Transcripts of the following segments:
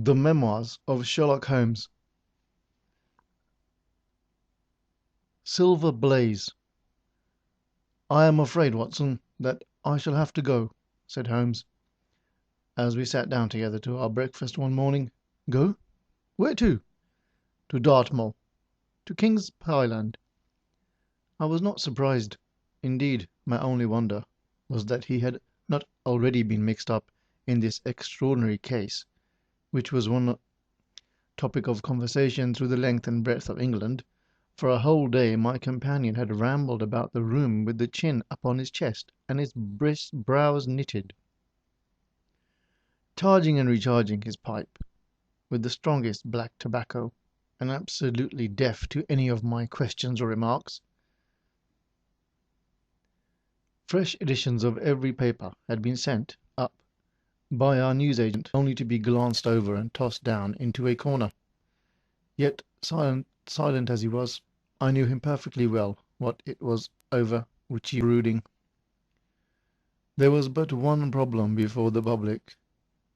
The Memoirs of Sherlock Holmes. Silver Blaze. "I am afraid, Watson, that I shall have to go," said Holmes, as we sat down together to our breakfast one morning. "Go? Where to?" "To Dartmoor, to King's Pyland." I was not surprised. Indeed, my only wonder was that he had not already been mixed up in this extraordinary case, which was one topic of conversation through the length and breadth of England. For a whole day my companion had rambled about the room with the chin upon his chest and his brows knitted, charging and recharging his pipe with the strongest black tobacco, and absolutely deaf to any of my questions or remarks. Fresh editions of every paper had been sent up by our newsagent, only to be glanced over and tossed down into a corner. Yet, silent as he was, I knew him perfectly well what it was over which he was brooding. There was but one problem before the public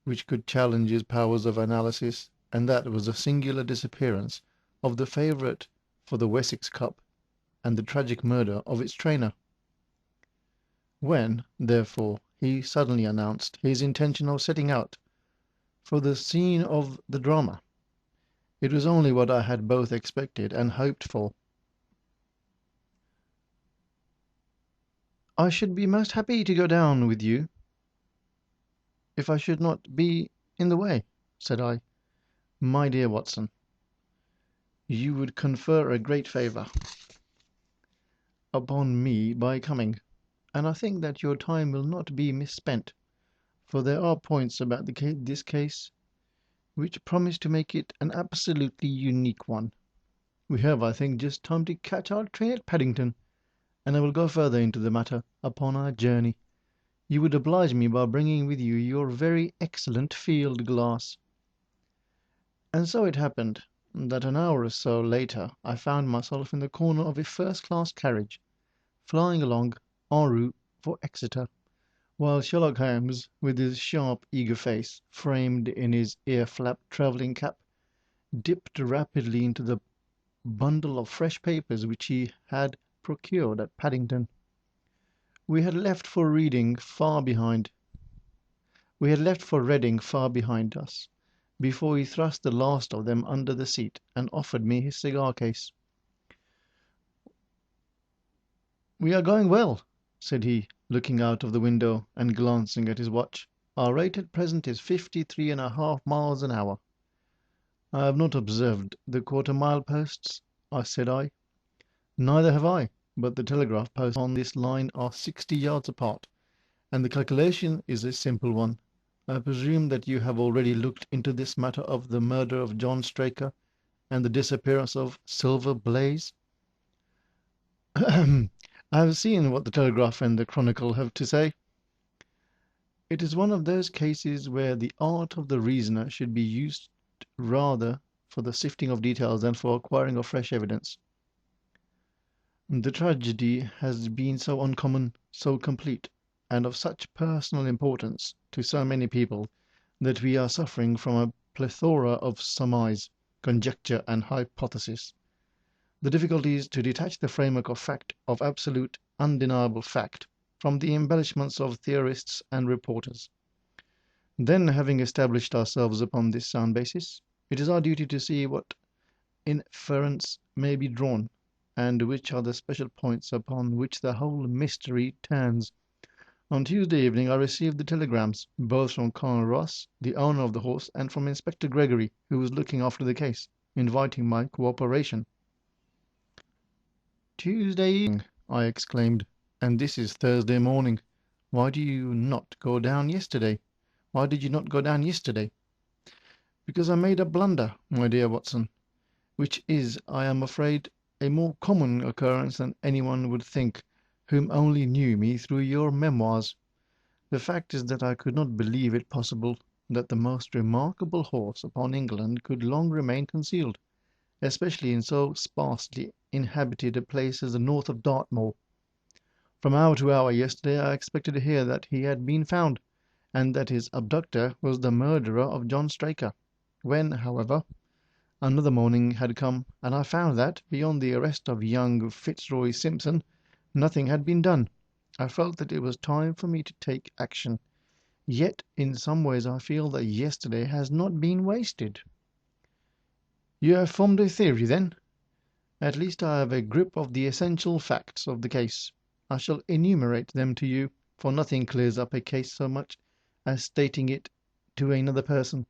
which could challenge his powers of analysis, and that was the singular disappearance of the favourite for the Wessex Cup, and the tragic murder of its trainer. When, therefore, he suddenly announced his intention of setting out for the scene of the drama, it was only what I had both expected and hoped for. "I should be most happy to go down with you, if I should not be in the way," said I. "My dear Watson, you would confer a great favour upon me by coming, and I think that your time will not be misspent, for there are points about this case which promise to make it an absolutely unique one. We have, I think, just time to catch our train at Paddington, and I will go further into the matter upon our journey. You would oblige me by bringing with you your very excellent field glass." And so it happened that an hour or so later I found myself in the corner of a first-class carriage, flying along en route for Exeter, while Sherlock Holmes, with his sharp, eager face framed in his ear-flap travelling cap, dipped rapidly into the bundle of fresh papers which he had procured at Paddington. We had left for Reading far behind us, before he thrust the last of them under the seat and offered me his cigar-case. "We are going well," said he, looking out of the window and glancing at his watch. "Our rate at present is 53½ miles an hour." "I have not observed the quarter-mile posts," said I. "Neither have I, but the telegraph posts on this line are 60 yards apart, and the calculation is a simple one. I presume that you have already looked into this matter of the murder of John Straker and the disappearance of Silver Blaze?" "Ahem! I have seen what the Telegraph and the Chronicle have to say." "It is one of those cases where the art of the reasoner should be used rather for the sifting of details than for acquiring of fresh evidence. The tragedy has been so uncommon, so complete, and of such personal importance to so many people, that we are suffering from a plethora of surmise, conjecture, and hypothesis. The difficulty is to detach the framework of fact, of absolute, undeniable fact, from the embellishments of theorists and reporters. Then, having established ourselves upon this sound basis, it is our duty to see what inference may be drawn, and which are the special points upon which the whole mystery turns. On Tuesday evening I received the telegrams, both from Colonel Ross, the owner of the horse, and from Inspector Gregory, who was looking after the case, inviting my cooperation." "Tuesday evening!" I exclaimed, "and this is Thursday morning. Why did you not go down yesterday?" "Because I made a blunder, my dear Watson, which is, I am afraid, a more common occurrence than anyone would think whom only knew me through your memoirs. The fact is that I could not believe it possible that the most remarkable horse upon England could long remain concealed, especially in so sparsely inhabited a place as the north of Dartmoor. From hour to hour yesterday I expected to hear that he had been found, and that his abductor was the murderer of John Straker. When, however, another morning had come, and I found that, beyond the arrest of young Fitzroy Simpson, nothing had been done, I felt that it was time for me to take action. Yet in some ways I feel that yesterday has not been wasted." "You have formed a theory, then?" "At least I have a grip of the essential facts of the case. I shall enumerate them to you, for nothing clears up a case so much as stating it to another person,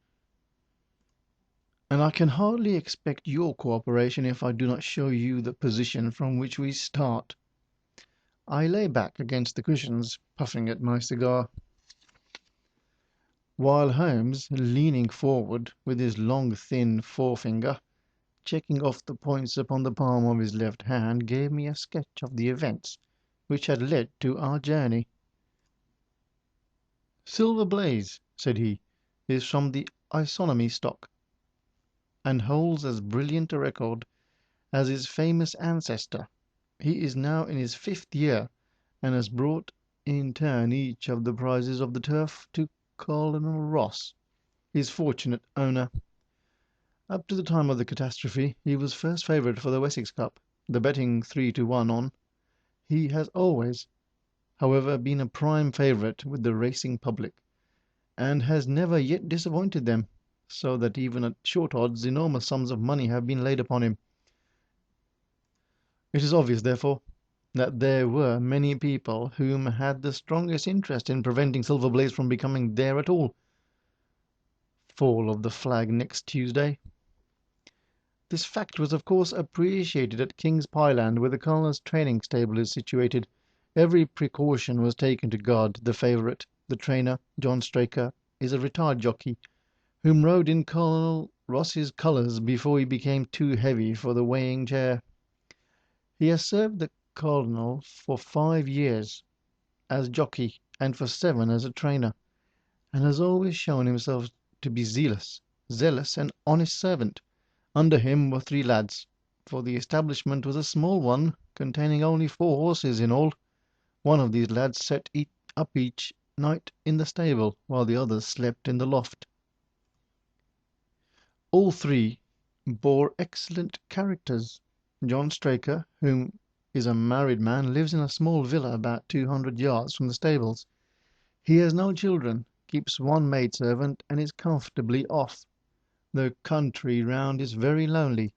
and I can hardly expect your cooperation if I do not show you the position from which we start." I lay back against the cushions, puffing at my cigar, while Holmes, leaning forward, with his long thin forefinger checking off the points upon the palm of his left hand, gave me a sketch of the events which had led to our journey. "Silver Blaze," said he, "is from the Isonomy stock, and holds as brilliant a record as his famous ancestor. He is now in his 5th year, and has brought in turn each of the prizes of the turf to Colonel Ross, his fortunate owner. Up to the time of the catastrophe he was first favourite for the Wessex Cup, the betting 3-1 on. He has always, however, been a prime favourite with the racing public, and has never yet disappointed them, so that even at short odds enormous sums of money have been laid upon him. It is obvious, therefore, that there were many people whom had the strongest interest in preventing Silver Blaze from becoming there at all. Fall of the flag next Tuesday. This fact was of course appreciated at King's Pyland, where the Colonel's training stable is situated. Every precaution was taken to guard the favourite. The trainer, John Straker, is a retired jockey, whom rode in Colonel Ross's colours before he became too heavy for the weighing chair. He has served the Colonel for 5 years as jockey, and for 7 as a trainer, and has always shown himself to be zealous, and honest servant. Under him were 3 lads, for the establishment was a small one, containing only 4 horses in all. One of these lads sat up each night in the stable, while the others slept in the loft. All 3 bore excellent characters. John Straker, who is a married man, lives in a small villa about 200 yards from the stables. He has no children, keeps 1 maidservant, and is comfortably off. The country round is very lonely,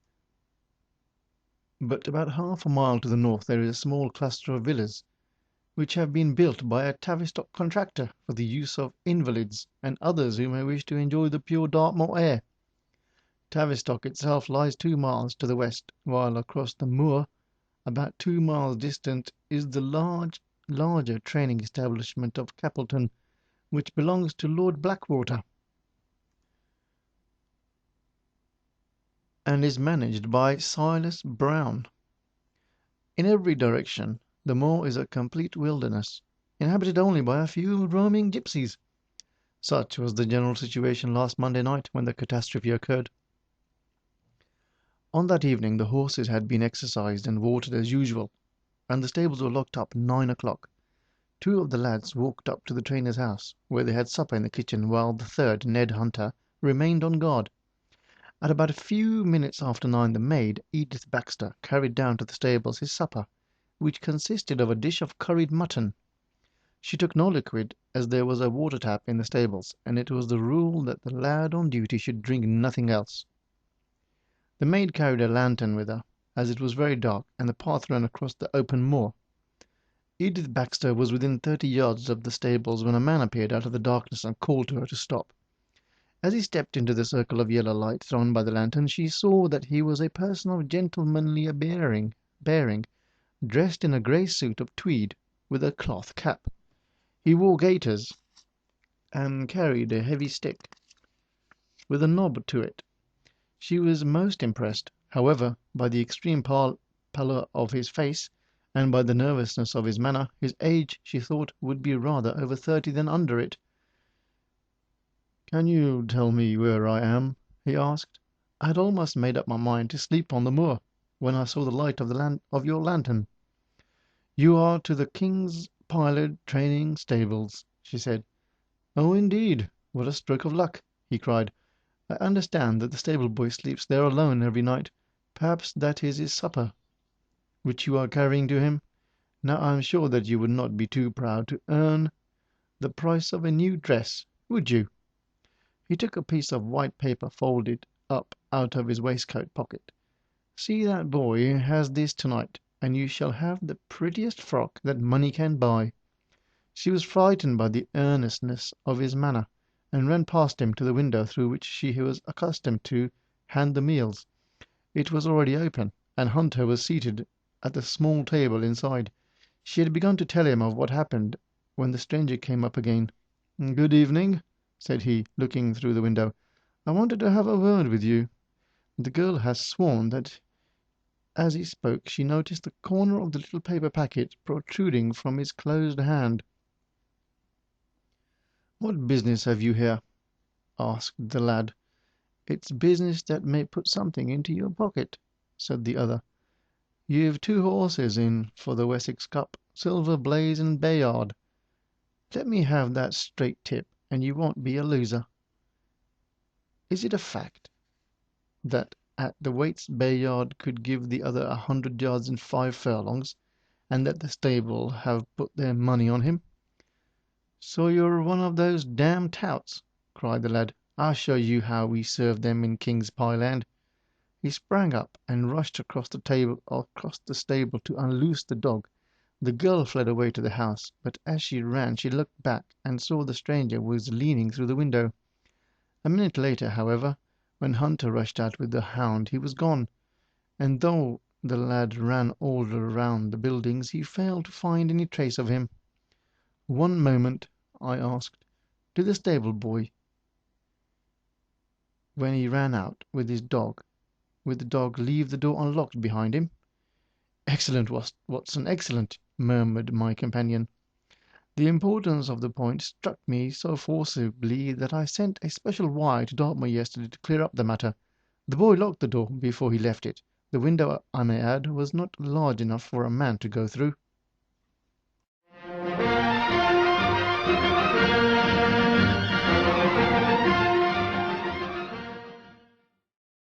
but about half a mile to the north there is a small cluster of villas, which have been built by a Tavistock contractor for the use of invalids and others who may wish to enjoy the pure Dartmoor air. Tavistock itself lies 2 miles to the west, while across the moor, about 2 miles distant, is the larger training establishment of Capleton, which belongs to Lord Blackwater, and is managed by Silas Brown. In every direction the moor is a complete wilderness, inhabited only by a few roaming gipsies. Such was the general situation last Monday night, when the catastrophe occurred. On that evening the horses had been exercised and watered as usual, and the stables were locked up 9 o'clock. 2 of the lads walked up to the trainer's house, where they had supper in the kitchen, while the third, Ned Hunter, remained on guard. At about a few minutes after 9 the maid, Edith Baxter, carried down to the stables his supper, which consisted of a dish of curried mutton. She took no liquid, as there was a water tap in the stables, and it was the rule that the lad on duty should drink nothing else. The maid carried a lantern with her, as it was very dark, and the path ran across the open moor. Edith Baxter was within 30 yards of the stables when a man appeared out of the darkness and called to her to stop. As he stepped into the circle of yellow light thrown by the lantern, she saw that he was a person of gentlemanly bearing, dressed in a grey suit of tweed, with a cloth cap. He wore gaiters, and carried a heavy stick, with a knob to it. She was most impressed, however, by the extreme pallor of his face, and by the nervousness of his manner. His age, she thought, would be rather over 30 than under it. "Can you tell me where I am?" he asked. "I had almost made up my mind to sleep on the moor, when I saw the light of your lantern." "You are to the King's Pyland training stables," she said. "Oh, indeed! What a stroke of luck!" he cried. I understand that the stable boy sleeps there alone every night. Perhaps that is his supper, which you are carrying to him. Now I am sure that you would not be too proud to earn the price of a new dress, would you?" He took a piece of white paper folded up out of his waistcoat pocket. "See, that boy has this tonight, and you shall have the prettiest frock that money can buy." She was frightened by the earnestness of his manner, and ran past him to the window through which she was accustomed to hand the meals. It was already open, and Hunter was seated at the small table inside. She had begun to tell him of what happened when the stranger came up again. "Good evening," said he, looking through the window. "I wanted to have a word with you." The girl has sworn that as he spoke she noticed the corner of the little paper packet protruding from his closed hand. "What business have you here?" asked the lad. "It's business that may put something into your pocket," said the other. "You've 2 horses in for the Wessex Cup, Silver Blaze and Bayard. Let me have that straight tip, and you won't be a loser. Is it a fact that at the weights Bayard could give the other 100 yards in 5 furlongs, and that the stable have put their money on him?" "So you're one of those damned touts!" cried the lad. "I'll show you how we serve them in King's Pyland." He sprang up and rushed across the stable to unloose the dog. The girl fled away to the house, but as she ran she looked back and saw the stranger was leaning through the window. A minute later, however, when Hunter rushed out with the hound, he was gone, and though the lad ran all around the buildings, he failed to find any trace of him. "One moment," I asked. "Did the stable boy, when he ran out with the dog, leave the door unlocked behind him?" "Excellent, Watson, excellent," murmured my companion. The importance of the point struck me so forcibly that I sent a special wire to Dartmoor yesterday to clear up the matter. The boy locked the door before he left it. The window, I may add, was not large enough for a man to go through.